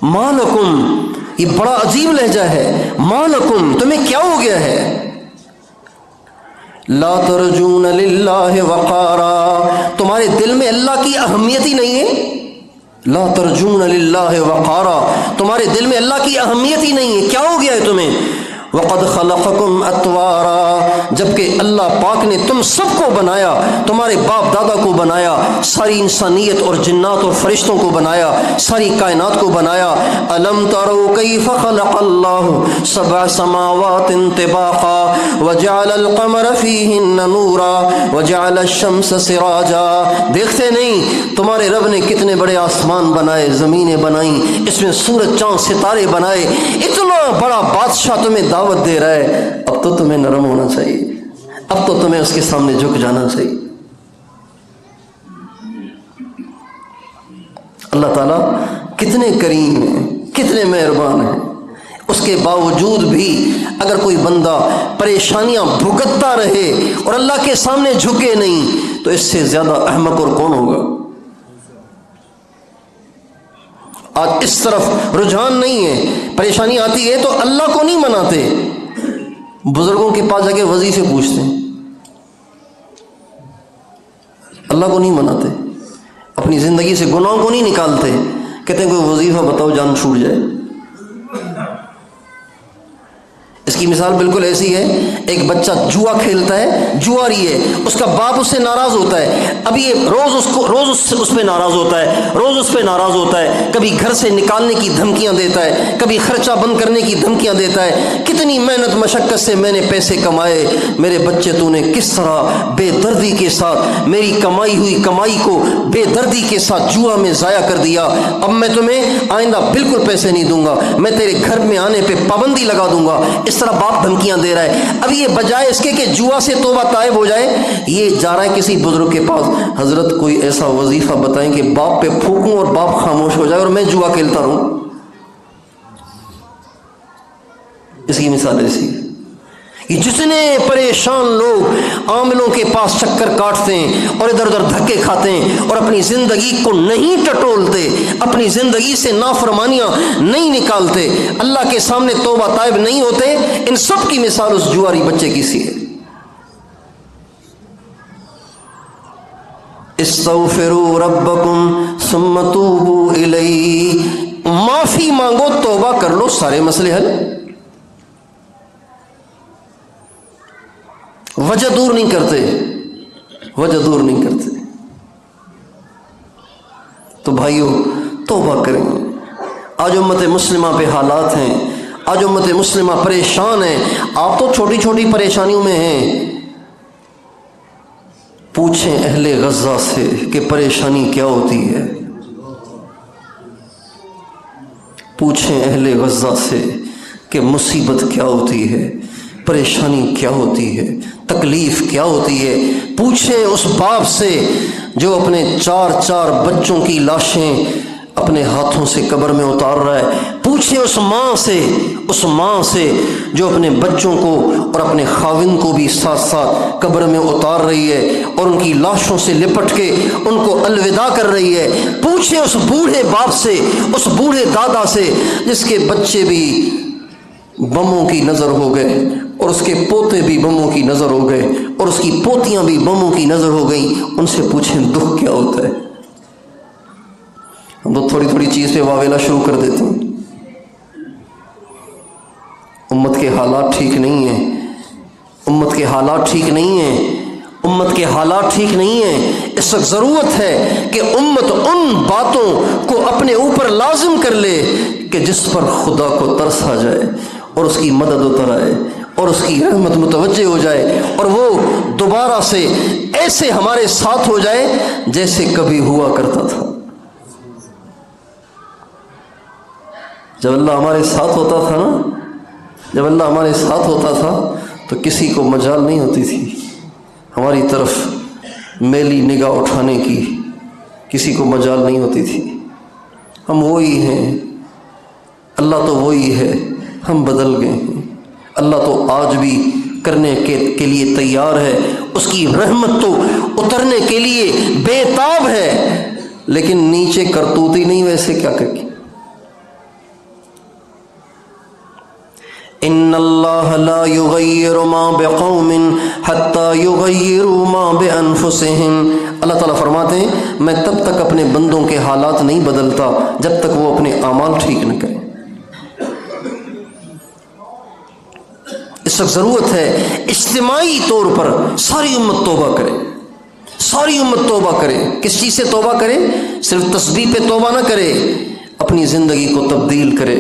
S1: ما لکم، یہ بڑا عجیب لہجہ ہے، ما لکم، تمہیں کیا ہو گیا ہے؟ لا ترجون للہ وقارا، تمہارے دل میں اللہ کی اہمیت ہی نہیں ہے۔ لا ترجون للہ وقارا، تمہارے دل میں اللہ کی اہمیت ہی نہیں ہے، کیا ہو گیا ہے تمہیں؟ وقد خلقکم اطوارا، جبکہ اللہ پاک نے تم سب کو بنایا، تمہارے باپ دادا کو بنایا، ساری انسانیت اور جنات اور فرشتوں کو بنایا، ساری کائنات کو بنایا۔ الم تروا کیف خلق اللہ سبع سماوات طباقا وجعل القمر فیہن نورا وجعل الشمس سراجا، دیکھتے نہیں تمہارے رب نے کتنے بڑے آسمان بنائے، زمینیں بنائیں، اس میں سورج چاند ستارے بنائے، اتنا بڑا بادشاہ تمہیں دعوت دے رہا ہے، اب تو تمہیں نرم ہونا چاہیے، اب تو تمہیں اس کے سامنے جھک جانا چاہیے۔ اللہ تعالیٰ کتنے کریم ہیں، کتنے مہربان ہیں، اس کے باوجود بھی اگر کوئی بندہ پریشانیاں بھگتتا رہے اور اللہ کے سامنے جھکے نہیں، تو اس سے زیادہ احمق اور کون ہوگا؟ آج اس طرف رجحان نہیں ہے، پریشانی آتی ہے تو اللہ کو نہیں مناتے، بزرگوں کے پاس جا کے وظیفے پوچھتے ہیں، اللہ کو نہیں مناتے، اپنی زندگی سے گناہوں کو نہیں نکالتے، کہتے ہیں کوئی وظیفہ بتاؤ جان چھوٹ جائے۔ اس کی مثال بالکل ایسی ہے، ایک بچہ جوا کھیلتا ہے، جواری ہے، اس کا باپ اس سے ناراض ہوتا ہے، اب یہ روز اس پہ ناراض ہوتا ہے، روز اس پہ ناراض ہوتا ہے، کبھی گھر سے نکالنے کی دھمکیاں دیتا ہے، کبھی خرچہ بند کرنے کی دھمکیاں دیتا ہے، کتنی محنت مشقت سے میں نے پیسے کمائے، میرے بچے تو نے کس طرح بے دردی کے ساتھ میری کمائی ہوئی کمائی کو بے دردی کے ساتھ جوا میں ضائع کر دیا، اب میں تمہیں آئندہ بالکل پیسے نہیں دوں گا، میں تیرے گھر میں آنے پہ پابندی لگا دوں گا، اس طرح باپ دھمکیاں دے رہا ہے۔ اب یہ بجائے اس کے کہ جوا سے توبہ طائب ہو جائے، یہ جا رہا ہے کسی بزرگ کے پاس، حضرت کوئی ایسا وظیفہ بتائیں کہ باپ پہ پھونکوں اور باپ خاموش ہو جائے اور میں جوا کھیلتا رہوں۔ اس کی مثال ایسی ہے، یہ جتنے پریشان لوگ عاملوں کے پاس چکر کاٹتے ہیں اور ادھر ادھر دھکے کھاتے ہیں اور اپنی زندگی کو نہیں ٹٹولتے، اپنی زندگی سے نافرمانیاں نہیں نکالتے، اللہ کے سامنے توبہ طائب نہیں ہوتے، ان سب کی مثال اس جواری بچے کی سی ہے۔ استغفروا ربکم ثم توبوا الیہ، معافی مانگو، توبہ کر لو، سارے مسئلے حل۔ وجہ دور نہیں کرتے، وجہ دور نہیں کرتے۔ تو بھائیو توبہ کریں۔ آج امت مسلمہ پہ حالات ہیں، آج امت مسلمہ پریشان ہے. آپ تو چھوٹی چھوٹی پریشانیوں میں ہیں. پوچھیں اہل غزہ سے کہ پریشانی کیا ہوتی ہے. پوچھیں اہل غزہ سے کہ مصیبت کیا ہوتی ہے، پریشانی کیا ہوتی ہے، تکلیف کیا ہوتی ہے. پوچھیں اس باپ سے جو اپنے 4 بچوں کی لاشیں اپنے ہاتھوں سے قبر میں اتار رہا ہے. پوچھیں اس ماں سے جو اپنے بچوں کو اور اپنے خاوند کو بھی ساتھ ساتھ قبر میں اتار رہی ہے اور ان کی لاشوں سے لپٹ کے ان کو الوداع کر رہی ہے. پوچھیں اس بوڑھے باپ سے، اس بوڑھے دادا سے جس کے بچے بھی بموں کی نظر ہو گئے اور اس کے پوتے بھی بموں کی نظر ہو گئے اور اس کی پوتیاں بھی بموں کی نظر ہو گئیں. ان سے پوچھیں دکھ کیا ہوتا ہے. ہم تو تھوڑی تھوڑی چیز پہ واویلا شروع کر دیتے ہیں. امت کے حالات ٹھیک نہیں ہیں، امت کے حالات ٹھیک نہیں ہیں، امت کے حالات ٹھیک نہیں ہیں. اس وقت ضرورت ہے کہ امت ان باتوں کو اپنے اوپر لازم کر لے کہ جس پر خدا کو ترس آ جائے اور اس کی مدد اتر آئے اور اس کی رحمت متوجہ ہو جائے اور وہ دوبارہ سے ایسے ہمارے ساتھ ہو جائے جیسے کبھی ہوا کرتا تھا. جب اللہ ہمارے ساتھ ہوتا تھا نا، جب اللہ ہمارے ساتھ ہوتا تھا تو کسی کو مجال نہیں ہوتی تھی ہماری طرف میلی نگاہ اٹھانے کی، کسی کو مجال نہیں ہوتی تھی. ہم وہی ہیں، اللہ تو وہی ہے، ہم بدل گئے ہیں. اللہ تو آج بھی کرنے کے لیے تیار ہے، اس کی رحمت تو اترنے کے لیے بے تاب ہے، لیکن نیچے کرتوتی نہیں ویسے کیا کریں. ان اللہ لا یغیر ما بقوم حتی یغیروا ما بانفسہم. اللہ تعالیٰ فرماتے ہیں میں تب تک اپنے بندوں کے حالات نہیں بدلتا جب تک وہ اپنے اعمال ٹھیک نہ کریں. اس وقت ضرورت ہے اجتماعی طور پر ساری امت توبہ کرے، ساری امت توبہ کرے. کس چیز سے توبہ کرے؟ صرف تسبیح پہ توبہ نہ کرے، اپنی زندگی کو تبدیل کرے.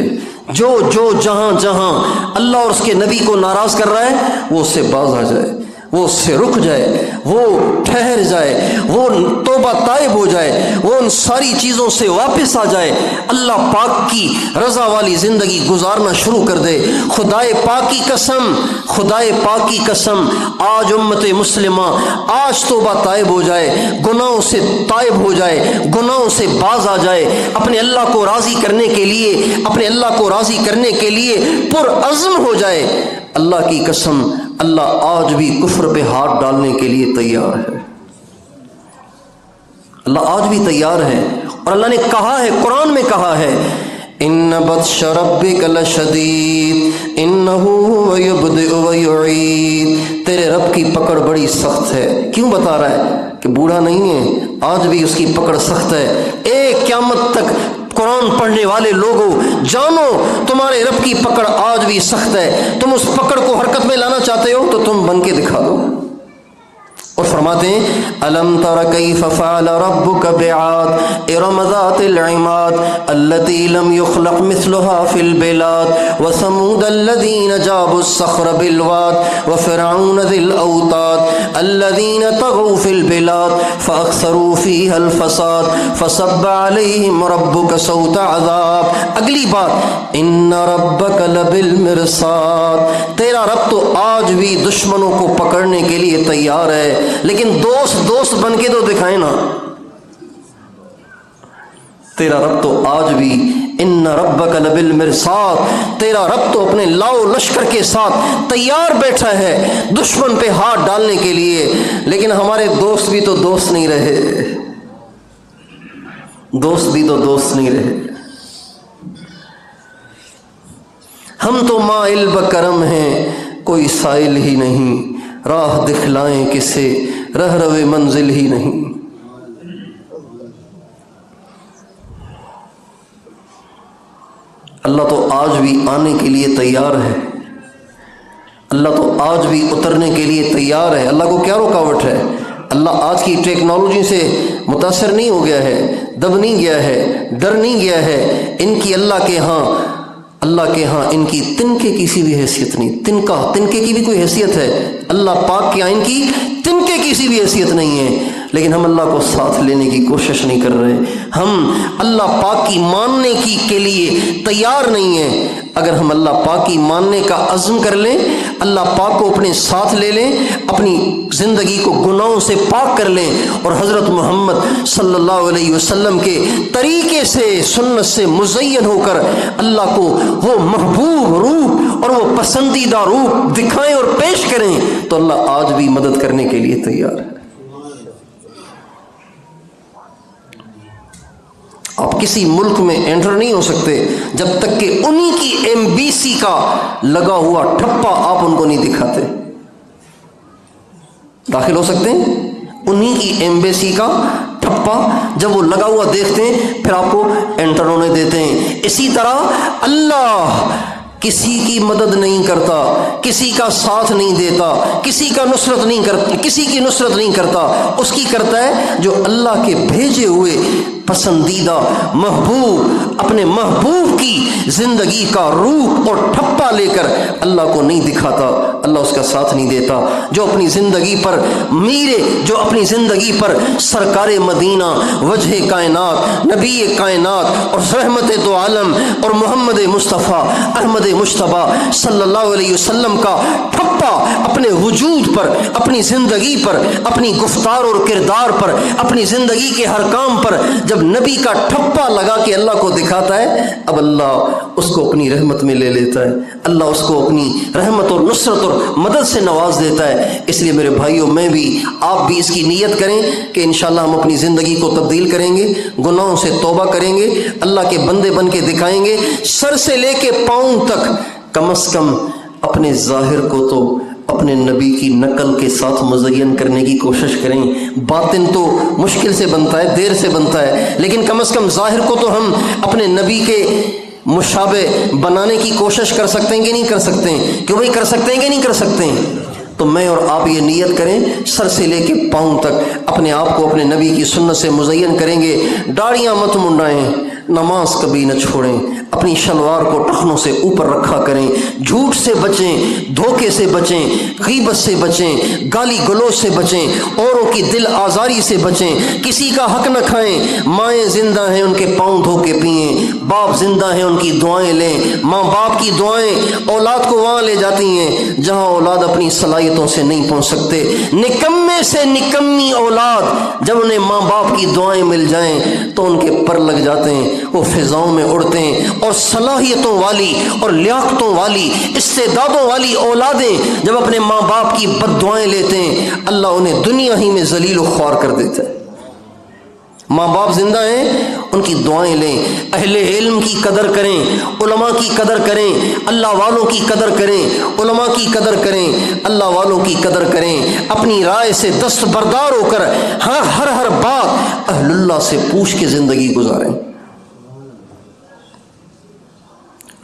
S1: جو جہاں اللہ اور اس کے نبی کو ناراض کر رہا ہے وہ اس سے باز آ جائے، وہ اس سے رک جائے، وہ ٹھہر جائے، وہ توبہ طائب ہو جائے، وہ ان ساری چیزوں سے واپس آ جائے، اللہ پاک کی رضا والی زندگی گزارنا شروع کر دے. خدائے پاک کی قسم، خدائے پاک کی قسم، آج امت مسلمہ آج توبہ طائب ہو جائے، گناہوں سے طائب ہو جائے، گناہوں سے باز آ جائے، اپنے اللہ کو راضی کرنے کے لیے، اپنے اللہ کو راضی کرنے کے لیے پرعزم ہو جائے. اللہ کی قسم اللہ آج بھی کفر پہ ہاتھ ڈالنے کے لیے تیار ہے. اللہ آج بھی تیار ہے اور اللہ نے کہا ہے، قرآن میں کہا ہے ان بطش ربک لشدید انہ هو یبدئ ویعید. تیرے رب کی پکڑ بڑی سخت ہے. کیوں بتا رہا ہے؟ کہ بوڑھا نہیں ہے، آج بھی اس کی پکڑ سخت ہے. ایک قیامت تک قرآن پڑھنے والے لوگوں جانو تمہارے رب کی پکڑ آج بھی سخت ہے. تم اس پکڑ کو حرکت میں لانا چاہتے ہو تو تم بن کے دکھا دو. اور فرماتے ہیں الم تر کیف فعل ربک بعاد ارم ذات العماد التي لم يخلق مثلها في البلاد وثمود الذين جابوا الصخر بالواد وفرعون ذي الاوتاد الذين طغوا في البلاد فاكثروا فيها الفساد فصب عليهم ربك صوت عذاب. اگلی بات ان ربک لبالمرصاد. تیرا رب تو آج بھی دشمنوں کو پکڑنے کے لیے تیار ہے، لیکن دوست بن کے تو دکھائے نا. تیرا رب تو آج بھی ان ربک لبالمرصاد، تیرا رب تو اپنے لاؤ لشکر کے ساتھ تیار بیٹھا ہے دشمن پہ ہاتھ ڈالنے کے لیے. لیکن ہمارے دوست بھی تو دوست نہیں رہے، دوست بھی تو دوست نہیں رہے. ہم تو مائل بکرم ہیں، کوئی سائل ہی نہیں، راہ دکھلائیں کسے رہ روے منزل ہی نہیں. اللہ تو آج بھی آنے کے لیے تیار ہے، اللہ تو آج بھی اترنے کے لیے تیار ہے. اللہ کو کیا رکاوٹ ہے؟ اللہ آج کی ٹیکنالوجی سے متاثر نہیں ہو گیا ہے، دب نہیں گیا ہے، ڈر نہیں گیا ہے. ان کی اللہ کے ہاں اللہ کے ہاں ان کی تنکے کی سی بھی حیثیت نہیں. تنکے کی بھی کوئی حیثیت ہے؟ اللہ پاک کے ہاں ان کی تنکے کی سی بھی حیثیت نہیں ہے. لیکن ہم اللہ کو ساتھ لینے کی کوشش نہیں کر رہے. ہم اللہ پاک کی ماننے کی کے لیے تیار نہیں ہیں. اگر ہم اللہ پاک کی ماننے کا عزم کر لیں، اللہ پاک کو اپنے ساتھ لے لیں، اپنی زندگی کو گناہوں سے پاک کر لیں اور حضرت محمد صلی اللہ علیہ وسلم کے طریقے سے، سنت سے مزین ہو کر اللہ کو وہ محبوب روپ اور وہ پسندیدہ روپ دکھائیں اور پیش کریں، تو اللہ آج بھی مدد کرنے کے لیے تیار ہے. آپ کسی ملک میں انٹر نہیں ہو سکتے جب تک کہ انہی کی ایمبیسی کا لگا ہوا ٹھپا آپ ان کو نہیں دکھاتے. داخل ہو سکتے ہیں؟ انہی کی ایمبیسی کا ٹھپا جب وہ لگا ہوا دیکھتے ہیں پھر آپ کو انٹر ہونے دیتے ہیں. اسی طرح اللہ کسی کی مدد نہیں کرتا، کسی کا ساتھ نہیں دیتا، کسی کی نصرت نہیں کرتا. اس کی کرتا ہے جو اللہ کے بھیجے ہوئے پسندیدہ محبوب، اپنے محبوب کی زندگی کا روح اور ٹھپا لے کر اللہ کو نہیں دکھاتا، اللہ اس کا ساتھ نہیں دیتا. جو اپنی زندگی پر جو اپنی زندگی پر سرکار مدینہ، وجہ کائنات، نبی کائنات اور رحمت دو عالم اور محمد مصطفیٰ احمد مجتبیٰ صلی اللہ علیہ وسلم کا ٹھپا اپنے وجود پر، اپنی زندگی پر، اپنی گفتار اور کردار پر، اپنی زندگی کے ہر کام پر جب نبی کا ٹھپا لگا کے اللہ کو دکھاتا ہے، اب اللہ اس کو اپنی رحمت میں لے لیتا ہے، اللہ اس کو اپنی رحمت اور نصرت اور مدد سے نواز دیتا ہے. اس لیے میرے بھائیوں، میں بھی، آپ بھی اس کی نیت کریں کہ انشاءاللہ ہم اپنی زندگی کو تبدیل کریں گے، گناہوں سے توبہ کریں گے، اللہ کے بندے بن کے دکھائیں گے. سر سے لے کے پاؤں تک کم از کم اپنے ظاہر کو تو اپنے نبی کی نقل کے ساتھ مزین کرنے کی کوشش کریں. باطن تو مشکل سے بنتا ہے، دیر سے بنتا ہے، لیکن کم از کم ظاہر کو تو ہم اپنے نبی کے مشابہ بنانے کی کوشش کر سکتے ہیں کہ نہیں کر سکتے ہیں؟ کہ بھائی کر سکتے ہیں کہ نہیں کر سکتے ہیں؟ تو میں اور آپ یہ نیت کریں، سر سے لے کے پاؤں تک اپنے آپ کو اپنے نبی کی سنت سے مزین کریں گے. داڑیاں مت منڈائیں، نماز کبھی نہ چھوڑیں، اپنی شلوار کو ٹخنوں سے اوپر رکھا کریں، جھوٹ سے بچیں، دھوکے سے بچیں، غیبت سے بچیں، گالی گلوچ سے بچیں، اوروں کی دل آزاری سے بچیں، کسی کا حق نہ کھائیں. مائیں زندہ ہیں ان کے پاؤں دھو کے پئیں، باپ زندہ ہیں ان کی دعائیں لیں. ماں باپ کی دعائیں اولاد کو وہاں لے جاتی ہیں جہاں اولاد اپنی صلاحیتوں سے نہیں پہنچ سکتے. نکمے سے نکمی اولاد جب انہیں ماں باپ کی دعائیں مل جائیں تو ان کے پر لگ جاتے ہیں، وہ فضاؤں میں اڑتے ہیں. اور صلاحیتوں والی اور لیاقتوں والی، استعدادوں والی اولادیں جب اپنے ماں باپ کی بد دعائیں لیتے ہیں، اللہ انہیں دنیا ہی میں ذلیل و خوار کر دیتا ہے. ماں باپ زندہ ہیں، ان کی دعائیں لیں، اہل علم کی قدر کریں، علماء کی قدر کریں، اللہ والوں کی قدر کریں، علماء کی قدر کریں، اللہ والوں کی قدر کریں. اپنی رائے سے دستبردار ہو کر ہر بات اہل اللہ سے پوچھ کے زندگی گزاریں.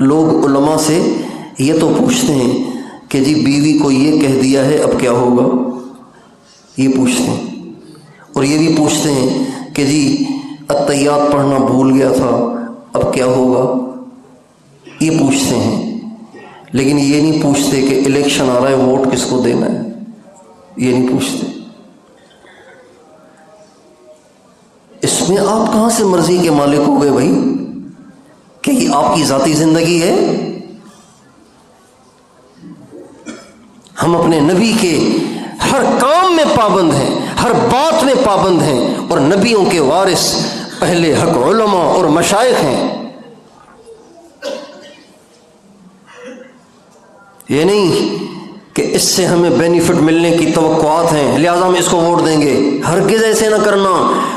S1: لوگ علماء سے یہ تو پوچھتے ہیں کہ جی بیوی کو یہ کہہ دیا ہے اب کیا ہوگا، یہ پوچھتے ہیں. اور یہ بھی پوچھتے ہیں کہ جی التحیات پڑھنا بھول گیا تھا اب کیا ہوگا، یہ پوچھتے ہیں. لیکن یہ نہیں پوچھتے کہ الیکشن آ رہا ہے ووٹ کس کو دینا ہے، یہ نہیں پوچھتے. اس میں آپ کہاں سے مرضی کے مالک ہو گئے بھائی کہ یہ آپ کی ذاتی زندگی ہے؟ ہم اپنے نبی کے ہر کام میں پابند ہیں، ہر بات میں پابند ہیں، اور نبیوں کے وارث اہل حق علماء اور مشائخ ہیں. یہ نہیں کہ اس سے ہمیں بینیفٹ ملنے کی توقعات ہیں لہذا ہم اس کو ووٹ دیں گے. ہرگز ایسے نہ کرنا،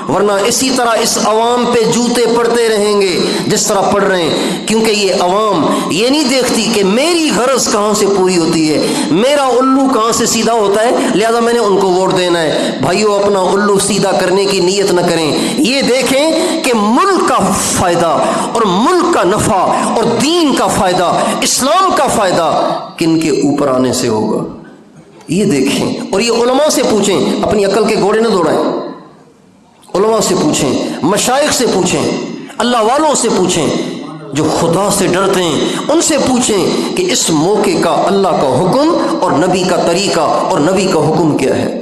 S1: ورنہ اسی طرح اس عوام پہ جوتے پڑتے رہیں گے جس طرح پڑ رہے ہیں. کیونکہ یہ عوام یہ نہیں دیکھتی کہ میری غرض کہاں سے پوری ہوتی ہے، میرا الو کہاں سے سیدھا ہوتا ہے، لہذا میں نے ان کو ووٹ دینا ہے. بھائیو، اپنا الو سیدھا کرنے کی نیت نہ کریں، یہ دیکھیں کہ ملک کا فائدہ اور ملک کا نفع اور دین کا فائدہ، اسلام کا فائدہ کن کے اوپر آنے سے ہوگا، یہ دیکھیں. اور یہ علماء سے پوچھیں، اپنی عقل کے گھوڑے نہ دوڑائیں. علماء سے پوچھیں، مشائخ سے پوچھیں، اللہ والوں سے پوچھیں. جو خدا سے ڈرتے ہیں ان سے پوچھیں کہ اس موقع کا اللہ کا حکم اور نبی کا طریقہ اور نبی کا حکم کیا ہے۔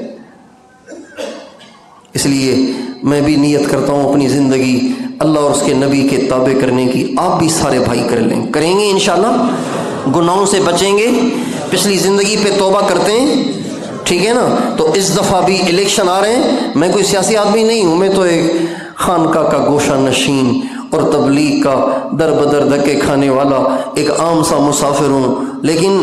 S1: اس لیے میں بھی نیت کرتا ہوں اپنی زندگی اللہ اور اس کے نبی کے تابع کرنے کی۔ آپ بھی سارے بھائی کریں گے انشاءاللہ، گناہوں سے بچیں گے، پچھلی زندگی پہ توبہ کرتے ہیں، ٹھیک ہے نا؟ تو اس دفعہ بھی الیکشن آ رہے ہیں، میں کوئی سیاسی آدمی نہیں ہوں، میں تو ایک خانقاہ کا گوشہ نشین اور تبلیغ کا در بدر دھکے کھانے والا ایک عام سا مسافر ہوں، لیکن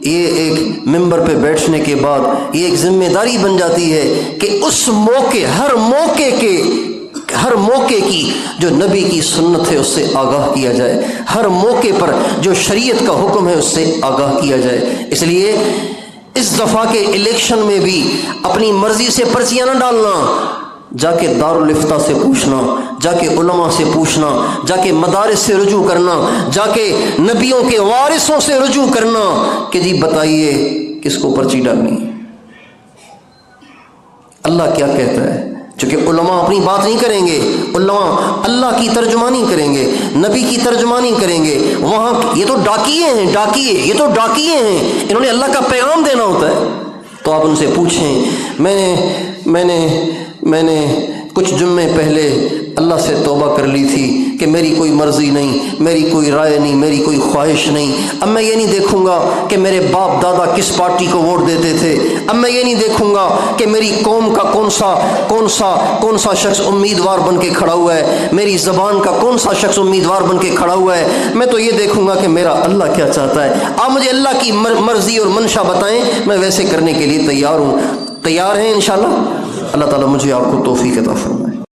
S1: یہ ایک ممبر پہ بیٹھنے کے بعد یہ ایک ذمہ داری بن جاتی ہے کہ اس موقع ہر موقع کی جو نبی کی سنت ہے اس سے آگاہ کیا جائے، ہر موقع پر جو شریعت کا حکم ہے اس سے آگاہ کیا جائے۔ اس لیے اس دفعہ کے الیکشن میں بھی اپنی مرضی سے پرچیاں نہ ڈالنا، جا کے دارالفتہ سے پوچھنا، جا کے علماء سے پوچھنا، جا کے مدارس سے رجوع کرنا، جا کے نبیوں کے وارثوں سے رجوع کرنا کہ جی بتائیے کس کو پرچی ڈالنی ہے، اللہ کیا کہتا ہے۔ چونکہ علماء اپنی بات نہیں کریں گے، علماء اللہ کی ترجمانی کریں گے، نبی کی ترجمانی کریں گے۔ وہاں یہ تو ڈاکیے ہیں، انہوں نے اللہ کا پیغام دینا ہوتا ہے۔ تو آپ ان سے پوچھیں، میں نے کچھ جمعے پہلے اللہ سے توبہ کر لی تھی کہ میری کوئی مرضی نہیں، میری کوئی رائے نہیں، میری کوئی خواہش نہیں۔ اب میں یہ نہیں دیکھوں گا کہ میرے باپ دادا کس پارٹی کو ووٹ دیتے تھے، اب میں یہ نہیں دیکھوں گا کہ میری قوم کا کون سا شخص امیدوار بن کے کھڑا ہوا ہے، میری زبان کا کون سا شخص امیدوار بن کے کھڑا ہوا ہے۔ میں تو یہ دیکھوں گا کہ میرا اللہ کیا چاہتا ہے۔ آپ مجھے اللہ کی مرضی اور منشا بتائیں، میں ویسے کرنے کے لیے تیار ہوں۔ تیار ہیں انشاءاللہ؟ اللہ تعالیٰ مجھے آپ کو توفیق عطا فرمائے۔